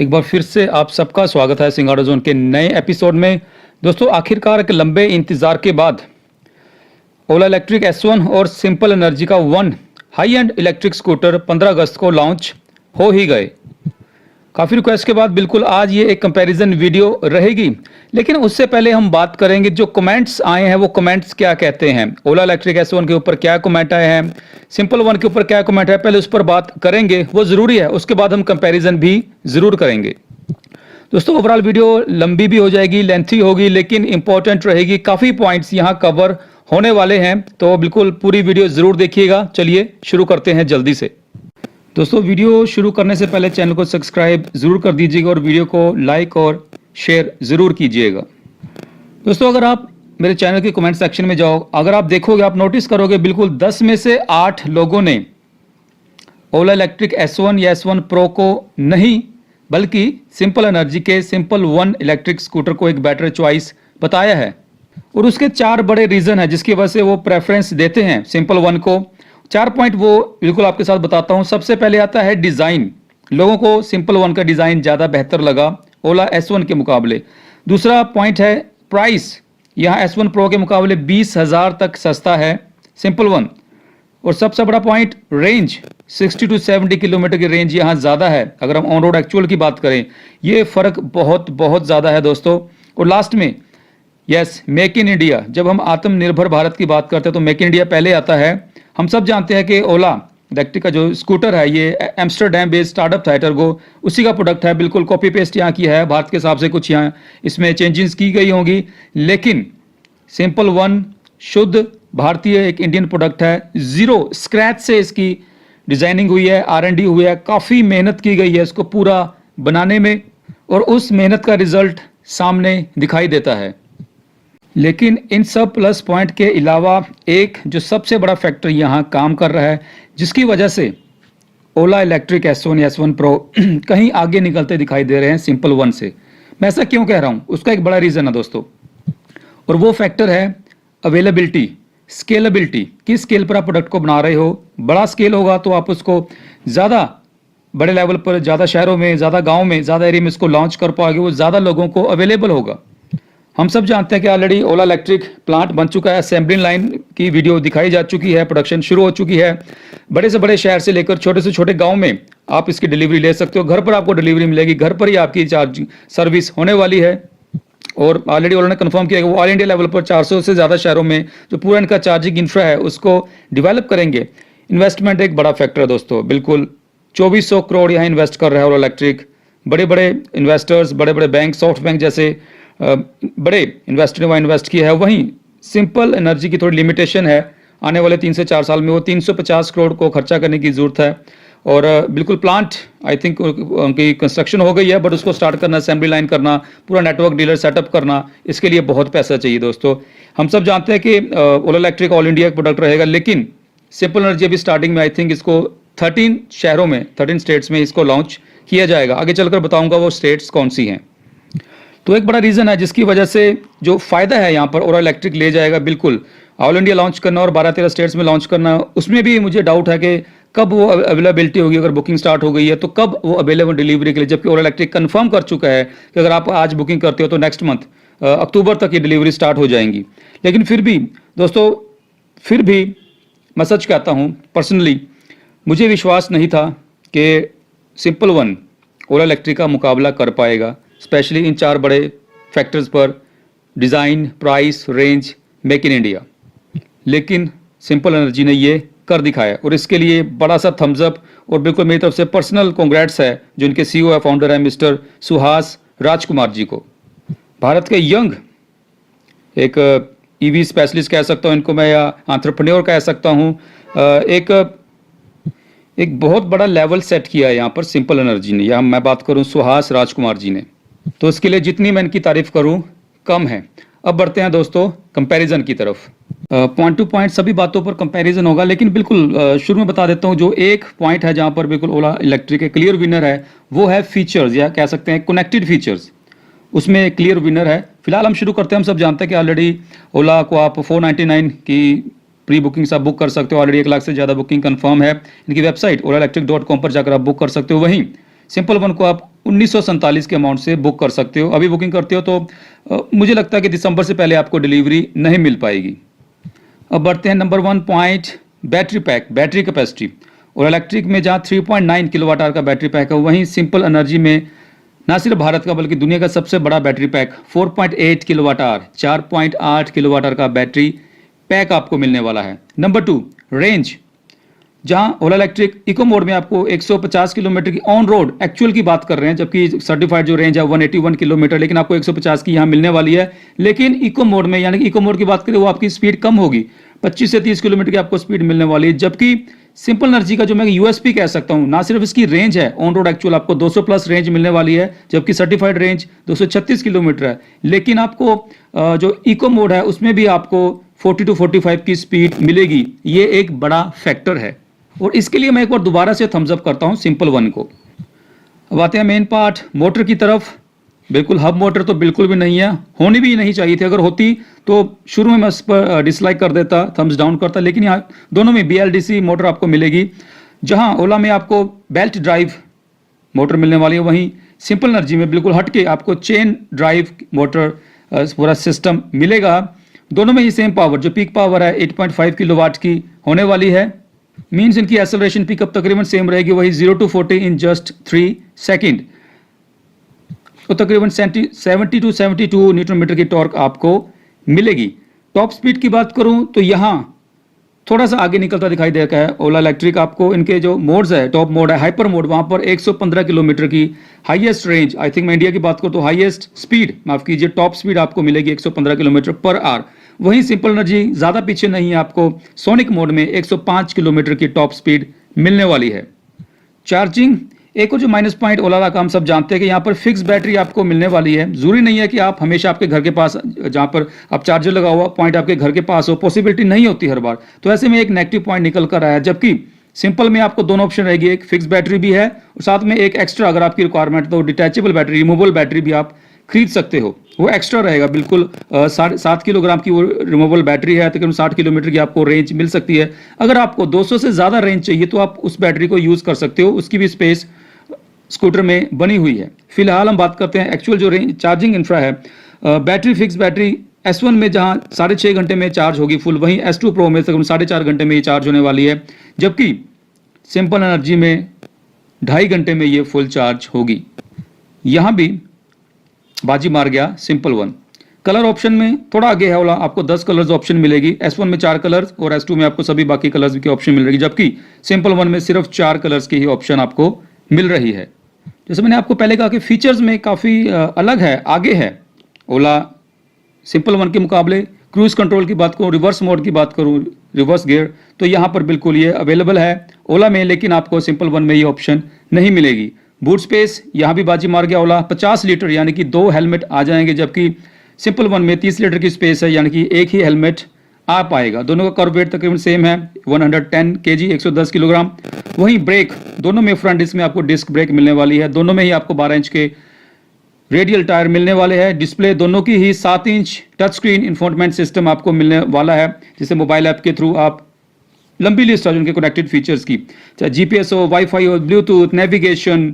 एक बार फिर से आप सबका स्वागत है सिंगाड़ा जोन के नए एपिसोड में। दोस्तों, आखिरकार एक लंबे इंतजार के बाद ओला इलेक्ट्रिक S1 और सिंपल एनर्जी का one high and electric scooter 15 अगस्त को लॉन्च हो ही गए। काफ़ी रिक्वेस्ट के बाद बिल्कुल आज ये एक कंपैरिजन वीडियो रहेगी, लेकिन उससे पहले हम बात करेंगे जो कमेंट्स आए हैं वो कमेंट्स क्या कहते हैं। ओला इलेक्ट्रिक S1 के ऊपर क्या कमेंट आए हैं, सिंपल वन के ऊपर क्या कमेंट है, पहले उस पर बात करेंगे, वो ज़रूरी है। उसके बाद हम कंपैरिजन भी ज़रूर करेंगे। दोस्तों, ओवरऑल वीडियो लंबी भी हो जाएगी, लेंथी होगी, लेकिन इंपॉर्टेंट रहेगी। काफ़ी पॉइंट्स यहाँ कवर होने वाले हैं, तो बिल्कुल पूरी वीडियो ज़रूर देखिएगा। चलिए शुरू करते हैं जल्दी से। दोस्तों, वीडियो शुरू करने से पहले चैनल को सब्सक्राइब ज़रूर कर दीजिएगा और वीडियो को लाइक और शेयर ज़रूर कीजिएगा। दोस्तों, अगर आप मेरे चैनल के कमेंट सेक्शन में जाओ, अगर आप देखोगे, आप नोटिस करोगे बिल्कुल 10 में से 8 लोगों ने ओला इलेक्ट्रिक S1 या S1 प्रो को नहीं, बल्कि सिंपल एनर्जी के सिंपल वन इलेक्ट्रिक स्कूटर को एक बेटर चॉइस बताया है। और उसके 4 बड़े रीज़न है जिसकी वजह से वो प्रेफरेंस देते हैं सिंपल वन को। 4 पॉइंट वो बिल्कुल आपके साथ बताता हूं। सबसे पहले आता है डिज़ाइन। लोगों को सिंपल वन का डिज़ाइन ज़्यादा बेहतर लगा ओला S1 के मुकाबले। दूसरा पॉइंट है प्राइस। यहाँ S1 प्रो के मुकाबले 20,000 तक सस्ता है सिंपल वन। और सबसे बड़ा पॉइंट रेंज, 60 to 70 किलोमीटर की रेंज यहाँ ज़्यादा है। अगर हम ऑन रोड एक्चुअल की बात करें, ये फ़र्क बहुत ज़्यादा है दोस्तों। और लास्ट में यस, मेक इन इंडिया। जब हम आत्मनिर्भर भारत की बात करते हैं तो मेक इन इंडिया पहले आता है। हम सब जानते हैं कि ओला इलेक्ट्रिक का जो स्कूटर है ये एम्स्टरडैम बेस्ड स्टार्टअप था टर्गो, उसी का प्रोडक्ट है। बिल्कुल कॉपी पेस्ट यहाँ किया है, भारत के हिसाब से कुछ यहाँ इसमें चेंजेस की गई होंगी, लेकिन सिंपल वन शुद्ध भारतीय एक इंडियन प्रोडक्ट है। ज़ीरो स्क्रैच से इसकी डिज़ाइनिंग हुई है, R&D हुई है, काफ़ी मेहनत की गई है इसको पूरा बनाने में, और उस मेहनत का रिजल्ट सामने दिखाई देता है। लेकिन इन सब प्लस पॉइंट के अलावा एक जो सबसे बड़ा फैक्टर यहाँ काम कर रहा है, जिसकी वजह से ओला इलेक्ट्रिक S1 या S1 प्रो कहीं आगे निकलते दिखाई दे रहे हैं सिंपल वन से। मैं ऐसा क्यों कह रहा हूँ, उसका एक बड़ा रीज़न है दोस्तों, और वो फैक्टर है अवेलेबिलिटी, स्केलेबिलिटी। किस स्केल पर आप प्रोडक्ट को बना रहे हो। बड़ा स्केल होगा तो आप उसको ज़्यादा बड़े लेवल पर, ज़्यादा शहरों में, ज़्यादा गाँव में, ज़्यादा एरिया में इसको लॉन्च कर पाओगे, वो ज़्यादा लोगों को अवेलेबल होगा। हम सब जानते हैं कि ऑलरेडी ओला इलेक्ट्रिक प्लांट बन चुका है, असेंबली लाइन की वीडियो दिखाई जा चुकी है, प्रोडक्शन शुरू हो चुकी है। बड़े से बड़े शहर से लेकर छोटे से छोटे गांव में आप इसकी डिलीवरी ले सकते हो। घर पर आपको डिलीवरी मिलेगी, घर पर ही आपकी चार्ज सर्विस होने वाली है। और ऑलरेडी ओला ने कंफर्म किया कि वो ऑल इंडिया लेवल पर 400 से ज़्यादा शहरों में जो पूरा इनका चार्जिंग इंफ्रा है उसको डिवेलप करेंगे। इन्वेस्टमेंट एक बड़ा फैक्टर है दोस्तों। बिल्कुल 2400 करोड़ यहाँ इन्वेस्ट कर रहा है ओला इलेक्ट्रिक। बड़े बड़े इन्वेस्टर्स, बड़े बड़े बैंक, सॉफ्ट बैंक जैसे बड़े इन्वेस्टर ने वहाँ इन्वेस्ट किया है। वहीं सिंपल एनर्जी की थोड़ी लिमिटेशन है, आने वाले 3 से 4 साल में वो 350 करोड़ को खर्चा करने की ज़रूरत है। और बिल्कुल प्लांट आई थिंक उनकी कंस्ट्रक्शन हो गई है, बट उसको स्टार्ट करना, असेंबली लाइन करना, पूरा नेटवर्क डीलर सेटअप करना, इसके लिए बहुत पैसा चाहिए दोस्तों। हम सब जानते हैं कि ओला इलेक्ट्रिक ऑल इंडिया प्रोडक्ट रहेगा, लेकिन सिंपल एनर्जी अभी स्टार्टिंग में आई थिंक इसको 13 शहरों में, 13 स्टेट्स में इसको लॉन्च किया जाएगा। आगे चलकर बताऊँगा वो स्टेट्स कौन सी हैं। तो एक बड़ा रीज़न है जिसकी वजह से जो फ़ायदा है यहाँ पर ओला इलेक्ट्रिक ले जाएगा। बिल्कुल ऑल इंडिया लॉन्च करना और 12-13 स्टेट्स में लॉन्च करना, उसमें भी मुझे डाउट है कि कब वो अवेलेबिलिटी होगी। अगर बुकिंग स्टार्ट हो गई है तो कब वो अवेलेबल डिलीवरी के लिए, जबकि ओला इलेक्ट्रिक कंफर्म कर चुका है कि अगर आप आज बुकिंग करते हो तो नेक्स्ट मंथ अक्टूबर तक ये डिलीवरी स्टार्ट हो जाएंगी। लेकिन फिर भी दोस्तों, फिर भी मैं सच कहता हूँ, पर्सनली मुझे विश्वास नहीं था कि सिंपल वन ओला इलेक्ट्रिक का मुकाबला कर पाएगा, स्पेशली इन 4 बड़े फैक्टर्स पर, design, price, range, make in India. लेकिन सिंपल एनर्जी ने ये कर दिखाया, और इसके लिए बड़ा सा थम्स अप और बिल्कुल मेरी तरफ से पर्सनल कॉन्ग्रेट्स है जो इनके CEO है, फाउंडर है मिस्टर सुहास राजकुमार जी को। भारत के यंग एक EV स्पेशलिस्ट कह सकता हूँ इनको मैं, या एंटरप्रेन्योर कह सकता हूँ। एक बहुत बड़ा लेवल सेट किया है यहाँ पर सिंपल एनर्जी ने, या मैं बात करूँ सुहास राजकुमार जी ने। तो इसके लिए जितनी मैं इनकी तारीफ करूँ कम है। अब बढ़ते हैं दोस्तों कंपैरिजन की तरफ। पॉइंट टू पॉइंट सभी बातों पर कंपैरिजन होगा, लेकिन बिल्कुल शुरू में बता देता हूँ जो एक पॉइंट है जहाँ पर बिल्कुल ओला इलेक्ट्रिक के क्लियर विनर है, वो है फीचर्स, या कह सकते हैं कनेक्टेड फीचर्स। उसमें क्लियर विनर है। फिलहाल हम शुरू करते हैं। हम सब जानते हैं कि ऑलरेडी ओला को आप 499 की प्री बुकिंग से आप बुक कर सकते हो। ऑलरेडी 1 लाख से ज़्यादा बुकिंग कंफर्म है। इनकी वेबसाइट olaelectric.com पर जाकर आप बुक कर सकते हो। वहीं सिंपल वन को आप 1947 के अमाउंट से बुक कर सकते हो। अभी बुकिंग करते हो तो मुझे लगता है कि दिसंबर से पहले आपको डिलीवरी नहीं मिल पाएगी। अब बढ़ते हैं number 1 point, battery pack, battery capacity. और इलेक्ट्रिक में जहाँ 3.9 किलोवाट आवर का बैटरी पैक है, वहीं सिंपल एनर्जी में ना सिर्फ भारत का बल्कि दुनिया का सबसे बड़ा battery pack 4.8 kilowatt hour, 4.8 kilowatt hour का बैटरी पैक आपको मिलने वाला है। नंबर 2 रेंज, जहां ओला इलेक्ट्रिक इको मोड में आपको 150 किलोमीटर की ऑन रोड एक्चुअल की बात कर रहे हैं, जबकि सर्टिफाइड जो रेंज है 181 किलोमीटर, लेकिन आपको 150 की यहां मिलने वाली है। लेकिन इको मोड में, यानी कि इको मोड की बात करें, वो आपकी स्पीड कम होगी, 25 से 30 किलोमीटर की आपको स्पीड मिलने वाली है। जबकि सिंपल एनर्जी का जो मैं यूएसपी कह सकता हूं, ना सिर्फ इसकी रेंज है, ऑन रोड एक्चुअल आपको 200 प्लस रेंज मिलने वाली है, जबकि सर्टिफाइड रेंज 236 किलोमीटर है। लेकिन आपको जो इको मोड है उसमें भी आपको 40 to 45 की स्पीड मिलेगी। ये एक बड़ा फैक्टर है, और इसके लिए मैं एक बार दोबारा से थम्स अप करता हूं सिंपल वन को। अब आते हैं मेन पार्ट, मोटर की तरफ। बिल्कुल हब मोटर तो बिल्कुल भी नहीं है, होनी भी नहीं चाहिए थी। अगर होती तो शुरू में मैं इस पर डिसलाइक कर देता, थम्स डाउन करता, लेकिन यहाँ दोनों में BLDC मोटर आपको मिलेगी। जहां ओला में आपको बेल्ट ड्राइव मोटर मिलने वाली है, वहीं सिंपल एनर्जी में बिल्कुल हटके आपको चेन ड्राइव मोटर पूरा सिस्टम मिलेगा। दोनों में ही सेम पावर, जो पीक पावर है 8.5 किलोवाट की होने वाली है। मीन्स इनकी एक्सेलरेशन पिकअप तकरीबन सेम रहेगी, वही 0 to 40 इन जस्ट 3 सेकेंड। तो तकरीबन 70 to 72 न्यूटन मीटर की टॉर्क आपको मिलेगी। टॉप स्पीड की बात करूं तो यहां थोड़ा सा आगे निकलता दिखाई देता है ओला इलेक्ट्रिक। आपको इनके जो मोड्स है, टॉप मोड है हाइपर मोड, वहां पर 115 किलोमीटर की हाईएस्ट रेंज, आई थिंक मैं इंडिया की बात करूं तो हाईएस्ट स्पीड, माफ कीजिए, टॉप स्पीड आपको मिलेगी 115 किलोमीटर पर आवर। वहीं सिंपल एनर्जी ज्यादा पीछे नहीं है, आपको सोनिक मोड में 105 किलोमीटर की टॉप स्पीड मिलने वाली है। चार्जिंग, एक और जो माइनस पॉइंट ओला का हम सब जानते हैं कि यहाँ पर फिक्स बैटरी आपको मिलने वाली है। जरूरी नहीं है कि आप हमेशा आपके घर के पास, जहाँ पर आप चार्जर लगा हुआ पॉइंट आपके घर के पास हो, पॉसिबिलिटी नहीं होती हर बार। तो ऐसे में एक नेगेटिव पॉइंट निकल कर आया है। जबकि सिंपल में आपको दोनों ऑप्शन रहेगी, एक फिक्स बैटरी भी है और साथ में एक एक्स्ट्रा, अगर आपकी रिक्वायरमेंट तो डिटैचेबल बैटरी, रिमूवेबल बैटरी भी आप खरीद सकते हो, वो एक्स्ट्रा रहेगा। बिल्कुल 7 किलोग्राम की वो रिमूवेबल बैटरी है, तकरीबन 60 किलोमीटर की आपको रेंज मिल सकती है। अगर आपको 200 से ज़्यादा रेंज चाहिए तो आप उस बैटरी को यूज़ कर सकते हो, उसकी भी स्पेस स्कूटर में बनी हुई है। फिलहाल हम बात करते हैं एक्चुअल जो रेंज चार्जिंग इंफ्रा है। बैटरी फिक्स बैटरी S1 में जहां 6.5 घंटे में चार्ज होगी फुल, वहीं S2 प्रो में तकरीबन 4.5 घंटे में ये चार्ज होने वाली है। जबकि सिंपल एनर्जी में 2.5 घंटे में ये फुल चार्ज होगी। यहां भी बाजी मार गया सिंपल वन। कलर ऑप्शन में थोड़ा आगे है ओला, आपको 10 कलर्स ऑप्शन मिलेगी। S1 में 4 कलर्स और S2 में आपको सभी बाकी कलर्स की ऑप्शन मिल रही है, जबकि सिंपल वन में सिर्फ 4 कलर्स की ही ऑप्शन आपको मिल रही है। जैसे मैंने आपको पहले कहा कि फीचर्स में काफ़ी अलग है, आगे है ओला सिंपल वन के मुकाबले। क्रूज कंट्रोल की बात करूँ, रिवर्स मोड की बात करूँ, रिवर्स गियर, तो यहाँ पर बिल्कुल ये अवेलेबल है ओला में, लेकिन आपको सिंपल वन में ये ऑप्शन नहीं मिलेगी। बूट स्पेस, यहाँ भी बाजी मार गया ओला, 50 लीटर यानी कि 2 हेलमेट आ जाएंगे, जबकि सिंपल वन में 30 लीटर की स्पेस है, यानी कि एक ही हेलमेट आ पाएगा। दोनों का कर्व वेट तकरीबन सेम है, 110 kg, 110 किलोग्राम। वहीं ब्रेक, दोनों में फ्रंट डिस्क में आपको डिस्क ब्रेक मिलने वाली है। दोनों में ही आपको 12 इंच के रेडियल टायर मिलने वाले हैं। डिस्प्ले दोनों की ही 7 inch touch screen infotainment system आपको मिलने वाला है, जिससे मोबाइल ऐप के थ्रू आप लंबी लिस्ट है उनके कनेक्टेड फीचर्स की, चाहे GPS हो, वाईफाई हो, ब्लूटूथ, नेविगेशन,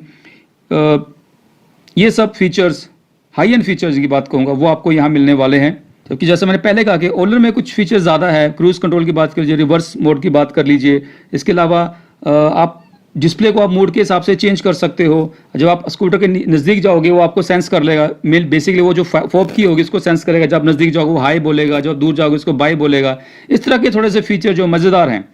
ये सब फीचर्स, हाई एंड फीचर्स की बात कहूँगा, वो आपको यहाँ मिलने वाले हैं। क्योंकि जैसे मैंने पहले कहा कि ओलर में कुछ फीचर ज़्यादा है। क्रूज कंट्रोल की बात कर लीजिए, रिवर्स मोड की बात कर लीजिए। इसके अलावा आप डिस्प्ले को आप मोड के हिसाब से चेंज कर सकते हो। जब आप स्कूटर के नज़दीक जाओगे वो आपको सेंस कर लेगा। बेसिकली वो जो फोब की होगी इसको सेंस करेगा। जब नज़दीक जाओगे वो हाई बोलेगा, जब दूर जाओगे उसको बाय बोलेगा। इस तरह के थोड़े से फीचर जो मज़ेदार हैं।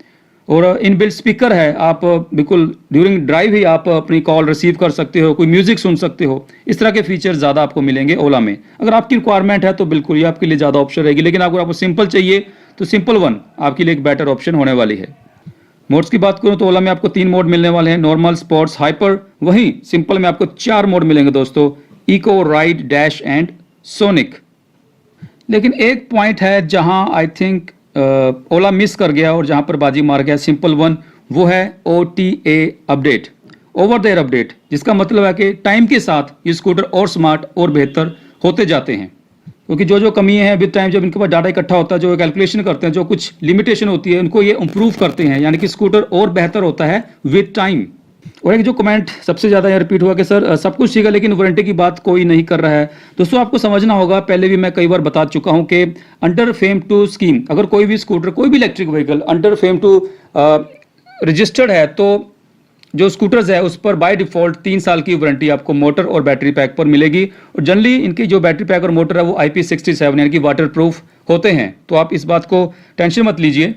और इनबिल्ट स्पीकर है, आप बिल्कुल ड्यूरिंग ड्राइव ही आप अपनी कॉल रिसीव कर सकते हो, कोई म्यूजिक सुन सकते हो। इस तरह के फीचर ज़्यादा आपको मिलेंगे ओला में। अगर आपकी रिक्वायरमेंट है तो बिल्कुल ये आपके लिए ज़्यादा ऑप्शन रहेगी, लेकिन अगर आपको सिंपल चाहिए तो सिंपल वन आपके लिए एक बेटर ऑप्शन होने वाली है। मोड्स की बात करूं तो ओला में आपको 3 मोड मिलने वाले हैं, नॉर्मल, स्पोर्ट्स, हाइपर। वहीं सिंपल में आपको 4 मोड मिलेंगे दोस्तों, eco, ride, dash and sonic. लेकिन एक पॉइंट है जहां आई थिंक ओला मिस कर गया और जहां पर बाजी मार गया सिंपल वन, वो है OTA update, over the air update, जिसका मतलब है कि टाइम के साथ ये स्कूटर और स्मार्ट और बेहतर होते जाते हैं। क्योंकि जो कमी है विद टाइम, जब इनके पास डाटा इकट्ठा होता है, जो कैलकुलेशन करते हैं, जो कुछ लिमिटेशन होती है उनको ये इंप्रूव करते हैं, यानी कि स्कूटर और बेहतर होता है विद टाइम। और एक जो कमेंट सबसे ज़्यादा यहाँ रिपीट हुआ कि सर सब कुछ ठीक है लेकिन वारंटी की बात कोई नहीं कर रहा है। दोस्तों आपको समझना होगा, पहले भी मैं कई बार बता चुका हूँ कि अंडर फेम टू स्कीम अगर कोई भी स्कूटर, कोई भी electric vehicle under FAME two registered है तो जो स्कूटर्स है उस पर बाय डिफॉल्ट 3 साल की वारंटी आपको मोटर और बैटरी पैक पर मिलेगी। और जनरली इनकी जो बैटरी पैक और मोटर है वो IP67 यानी कि वाटर प्रूफ होते हैं, तो आप इस बात को टेंशन मत लीजिए।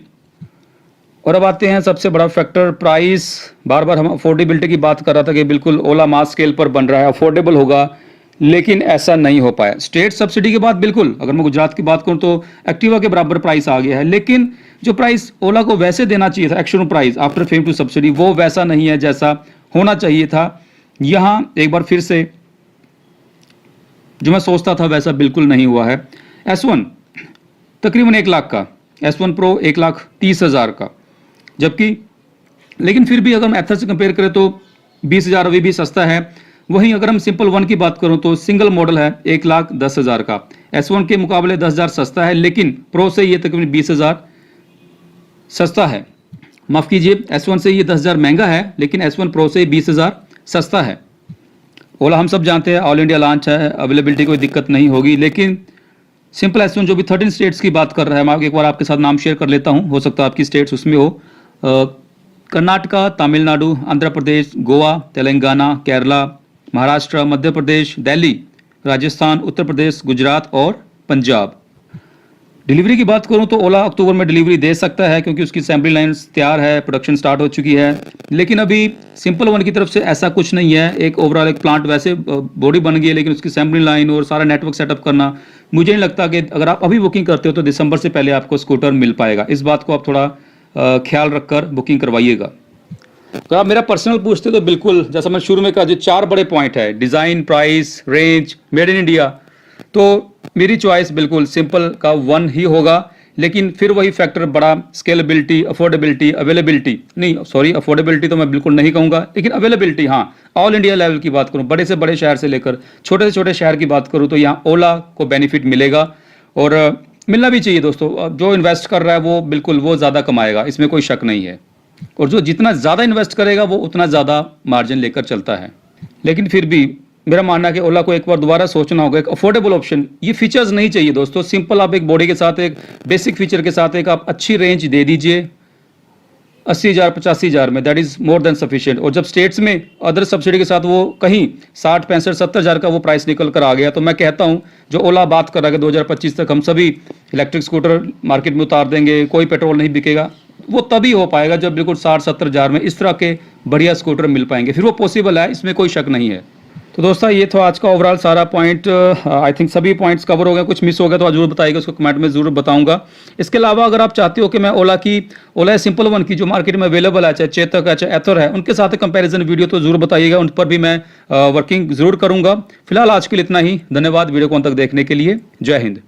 और अब आते हैं सबसे बड़ा फैक्टर, प्राइस। बार बार हम अफोर्डेबिलिटी की बात कर रहा था कि बिल्कुल ओला मास स्केल पर बन रहा है, अफोर्डेबल होगा, लेकिन ऐसा नहीं हो पाया। स्टेट सब्सिडी के बाद बिल्कुल, अगर मैं गुजरात की बात करूं तो एक्टिवा के बराबर प्राइस आ गया है, लेकिन जो प्राइस ओला को वैसे देना चाहिए था, external price after FAME two subsidy, वो वैसा नहीं है जैसा होना चाहिए था। यहाँ एक बार फिर से जो मैं सोचता था वैसा बिल्कुल नहीं हुआ है। S1 तकरीबन 1 लाख का, S1 Pro 1,30,000 का, जबकि लेकिन फिर भी अगर हम एथर से कंपेयर करें तो 20,000 अभी भी सस्ता है। वहीं अगर हम सिंपल वन की बात करूं तो सिंगल मॉडल है 1,10,000 का, S1 के मुकाबले 10,000 सस्ता है, लेकिन प्रो से ये तकरीबन 20,000 सस्ता है। माफ़ कीजिए, S1 से ये 10,000 महंगा है, लेकिन S1 Pro से 20,000 सस्ता है। ओला हम सब जानते हैं ऑल इंडिया लॉन्च है, अवेलेबिलिटी कोई दिक्कत नहीं होगी, लेकिन सिंपल S1 जो भी 13 स्टेट्स की बात कर रहा है, मैं एक बार आपके साथ नाम शेयर कर लेता हूं, हो सकता है आपकी स्टेट्स उसमें हो। कर्नाटका, तमिलनाडु, आंध्र प्रदेश, गोवा, तेलंगाना, केरला, महाराष्ट्र, मध्य प्रदेश, दिल्ली, राजस्थान, उत्तर प्रदेश, गुजरात और पंजाब। डिलीवरी की बात करूं तो ओला अक्टूबर में डिलीवरी दे सकता है क्योंकि उसकी असेंबली लाइन्स तैयार है, प्रोडक्शन स्टार्ट हो चुकी है, लेकिन अभी सिंपल वन की तरफ से ऐसा कुछ नहीं है। एक ओवरऑल एक प्लांट वैसे बॉडी बन गई है, लेकिन उसकी असेंबली लाइन और सारा नेटवर्क सेटअप करना, मुझे नहीं लगता कि अगर आप अभी बुकिंग करते हो तो दिसंबर से पहले आपको स्कूटर मिल पाएगा। इस बात को आप थोड़ा ख्याल रखकर बुकिंग करवाइएगा। तो आप मेरा पर्सनल पूछते तो बिल्कुल, जैसा मैं शुरू में कहा, जो 4 बड़े पॉइंट है, design, price, range, made in India, तो मेरी चॉइस बिल्कुल सिंपल का 1 ही होगा। लेकिन फिर वही फैक्टर बड़ा, स्केलेबिलिटी, अफोर्डेबिलिटी, अवेलेबिलिटी, नहीं सॉरी अफोर्डेबिलिटी तो मैं बिल्कुल नहीं कहूँगा, लेकिन अवेलेबिलिटी हाँ, ऑल इंडिया लेवल की बात करूँ, बड़े से बड़े शहर से लेकर छोटे से छोटे शहर की बात करूँ तो यहाँ ओला को बेनिफिट मिलेगा और मिलना भी चाहिए दोस्तों। जो इन्वेस्ट कर रहा है वो बिल्कुल वो ज़्यादा कमाएगा, इसमें कोई शक नहीं है, और जो जितना ज़्यादा इन्वेस्ट करेगा वो उतना ज़्यादा मार्जिन लेकर चलता है। लेकिन फिर भी मेरा मानना है कि ओला को एक बार दोबारा सोचना होगा, एक अफोर्डेबल ऑप्शन, ये फीचर्स नहीं चाहिए दोस्तों, सिंपल आप एक बॉडी के साथ, एक बेसिक फीचर के साथ एक आप अच्छी रेंज दे दीजिए 80,000 85,000 में, that is more than sufficient. और जब स्टेट्स में अदर सब्सिडी के साथ वो कहीं 60 65 70,000 का वो प्राइस निकल कर आ गया, तो मैं कहता हूं जो ओला बात कर रहा है कि 2025 तक हम सभी इलेक्ट्रिक स्कूटर मार्केट में उतार देंगे, कोई पेट्रोल नहीं बिकेगा, वो तभी हो पाएगा जब बिल्कुल 60-70,000 में इस तरह के बढ़िया स्कूटर मिल पाएंगे, फिर वो पॉसिबल है, इसमें कोई शक नहीं है। तो दोस्तों ये था आज का ओवरऑल सारा पॉइंट। आई थिंक सभी पॉइंट्स कवर हो गए, कुछ मिस हो गया तो जरूर बताइएगा, उसको कमेंट में जरूर बताऊंगा। इसके अलावा अगर आप चाहते हो कि मैं ओला सिंपल वन की जो मार्केट में अवेलेबल है, चाहे चेतक है चाहे एथर है, उनके साथ कंपैरिजन वीडियो तो जरूर बताइएगा, उन पर भी मैं वर्किंग जरूर करूंगा। फिलहाल आज के लिए इतना ही, धन्यवाद वीडियो को अंत तक देखने के लिए। जय हिंद।